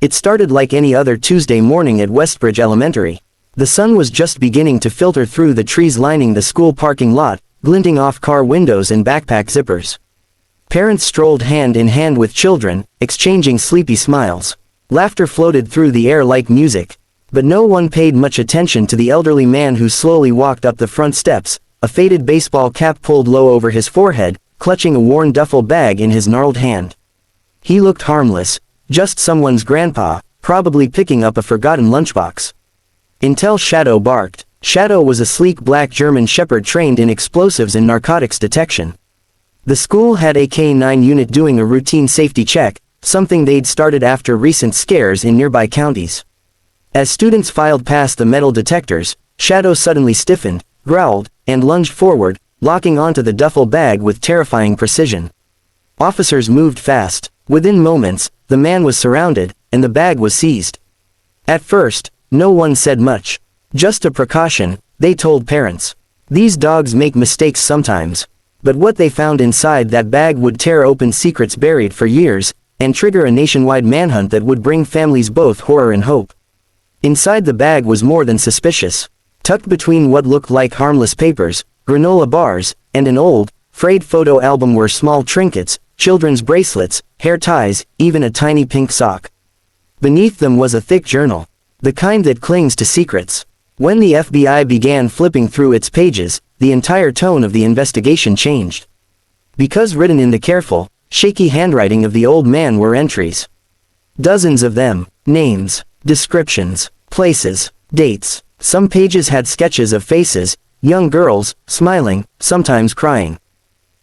It started like any other Tuesday morning at Westbridge Elementary. The sun was just beginning to filter through the trees lining the school parking lot, glinting off car windows and backpack zippers. Parents strolled hand in hand with children, exchanging sleepy smiles. Laughter floated through the air like music. But no one paid much attention to the elderly man who slowly walked up the front steps, a faded baseball cap pulled low over his forehead, clutching a worn duffel bag in his gnarled hand. He looked harmless, just someone's grandpa, probably picking up a forgotten lunchbox. Until Shadow barked. Shadow was a sleek black German shepherd trained in explosives and narcotics detection. The school had a canine unit doing a routine safety check, something they'd started after recent scares in nearby counties. As students filed past the metal detectors, Shadow suddenly stiffened, growled, and lunged forward, locking onto the duffel bag with terrifying precision. Officers moved fast. Within moments, the man was surrounded, and the bag was seized. At first, no one said much. Just a precaution, they told parents. These dogs make mistakes sometimes. But what they found inside that bag would tear open secrets buried for years, and trigger a nationwide manhunt that would bring families both horror and hope. Inside the bag was more than suspicious. Tucked between what looked like harmless papers, granola bars, and an old, frayed photo album were small trinkets, children's bracelets, hair ties, even a tiny pink sock. Beneath them was a thick journal. The kind that clings to secrets. When the FBI began flipping through its pages, the entire tone of the investigation changed. Because written in the careful, shaky handwriting of the old man were entries. Dozens of them, names, descriptions, places, dates. Some pages had sketches of faces, young girls, smiling, sometimes crying.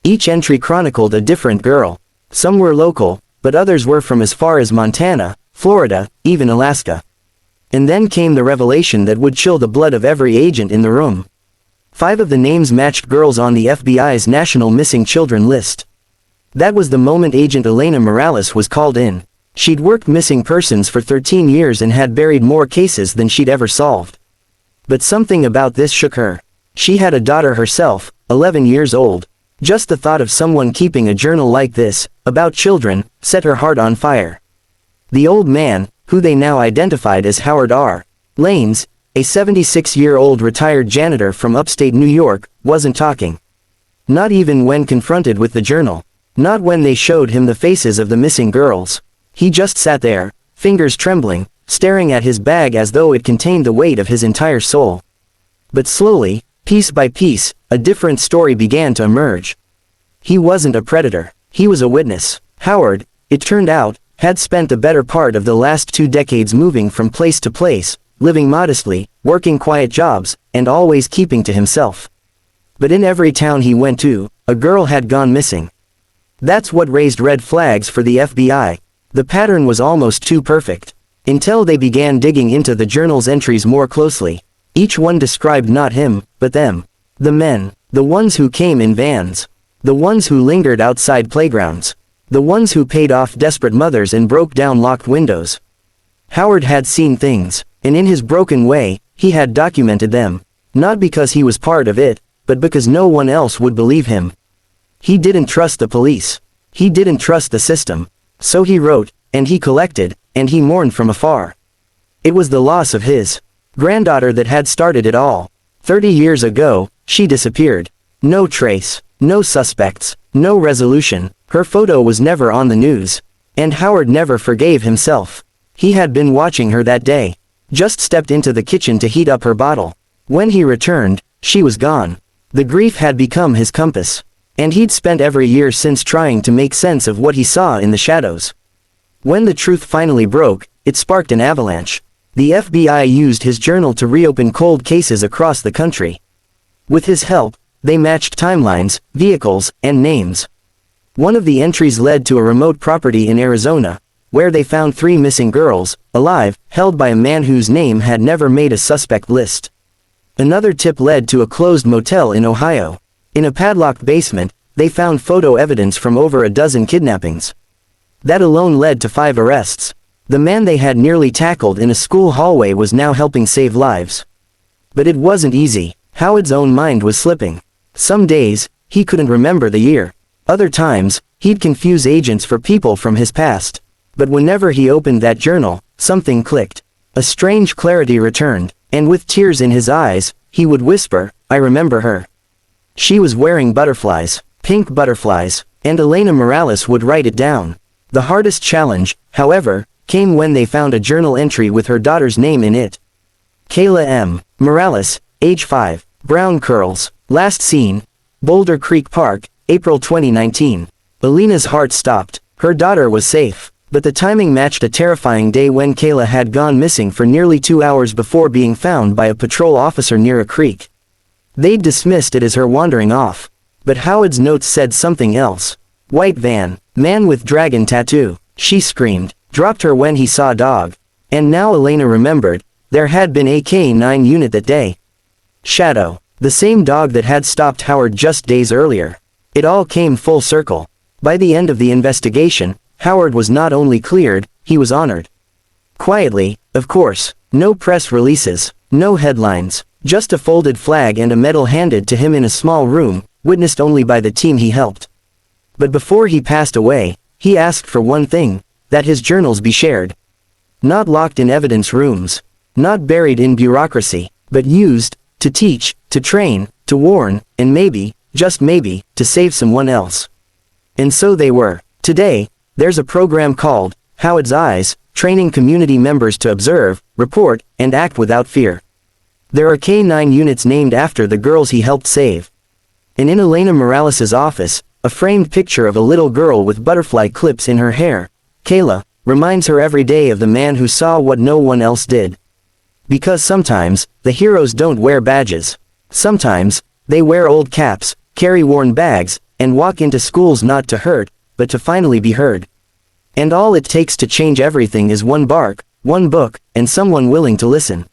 Each entry chronicled a different girl. Some were local, but others were from as far as Montana, Florida, even Alaska. And then came the revelation that would chill the blood of every agent in the room. 5 of the names matched girls on the FBI's National Missing Children list. That was the moment Agent Elena Morales was called in. She'd worked missing persons for 13 years and had buried more cases than she'd ever solved. But something about this shook her. She had a daughter herself, 11 years old. Just the thought of someone keeping a journal like this, about children, set her heart on fire. The old man, who they now identified as Howard R. Lanes, a 76-year-old retired janitor from upstate New York, wasn't talking. Not even when confronted with the journal. Not when they showed him the faces of the missing girls. He just sat there, fingers trembling, staring at his bag as though it contained the weight of his entire soul. But slowly, piece by piece, a different story began to emerge. He wasn't a predator. He was a witness. Howard, it turned out, had spent the better part of the last 2 decades moving from place to place, living modestly, working quiet jobs, and always keeping to himself. But in every town he went to, a girl had gone missing. That's what raised red flags for the FBI. The pattern was almost too perfect. Until they began digging into the journal's entries more closely. Each one described not him, but them. The men, the ones who came in vans. The ones who lingered outside playgrounds. The ones who paid off desperate mothers and broke down locked windows. Howard had seen things, and in his broken way, he had documented them. Not because he was part of it, but because no one else would believe him. He didn't trust the police. He didn't trust the system. So he wrote, and he collected, and he mourned from afar. It was the loss of his granddaughter that had started it all. 30 years ago, she disappeared. No trace, no suspects, no resolution. Her photo was never on the news. And Howard never forgave himself. He had been watching her that day. Just stepped into the kitchen to heat up her bottle. When he returned, she was gone. The grief had become his compass. And he'd spent every year since trying to make sense of what he saw in the shadows. When the truth finally broke, it sparked an avalanche. The FBI used his journal to reopen cold cases across the country. With his help, they matched timelines, vehicles, and names. One of the entries led to a remote property in Arizona, where they found 3 missing girls, alive, held by a man whose name had never made a suspect list. Another tip led to a closed motel in Ohio. In a padlocked basement, they found photo evidence from over a dozen kidnappings. That alone led to 5 arrests. The man they had nearly tackled in a school hallway was now helping save lives. But it wasn't easy. Howard's own mind was slipping. Some days, he couldn't remember the year. Other times, he'd confuse agents for people from his past. But whenever he opened that journal, something clicked. A strange clarity returned, and with tears in his eyes, he would whisper, "I remember her. She was wearing butterflies, pink butterflies," and Elena Morales would write it down. The hardest challenge, however, came when they found a journal entry with her daughter's name in it. Kayla M. Morales, age 5, brown curls, last seen, Boulder Creek Park, April 2019. Elena's heart stopped. Her daughter was safe, but the timing matched a terrifying day when Kayla had gone missing for nearly 2 hours before being found by a patrol officer near a creek. They'd dismissed it as her wandering off, but Howard's notes said something else. White van, man with dragon tattoo, she screamed, dropped her when he saw dog. And now Elena remembered, there had been a canine unit that day. Shadow, the same dog that had stopped Howard just days earlier. It all came full circle. By the end of the investigation, Howard was not only cleared, he was honored. Quietly, of course, no press releases, no headlines, just a folded flag and a medal handed to him in a small room, witnessed only by the team he helped. But before he passed away, he asked for one thing, that his journals be shared. Not locked in evidence rooms, not buried in bureaucracy, but used, to teach, to train, to warn, and maybe, just maybe, to save someone else. And so they were. Today, there's a program called Howard's Eyes, training community members to observe, report, and act without fear. There are K9 units named after the girls he helped save. And in Elena Morales' office, a framed picture of a little girl with butterfly clips in her hair, Kayla, reminds her every day of the man who saw what no one else did. Because sometimes, the heroes don't wear badges. Sometimes, they wear old caps, carry worn bags, and walk into schools not to hurt, but to finally be heard. And all it takes to change everything is one bark, one book, and someone willing to listen.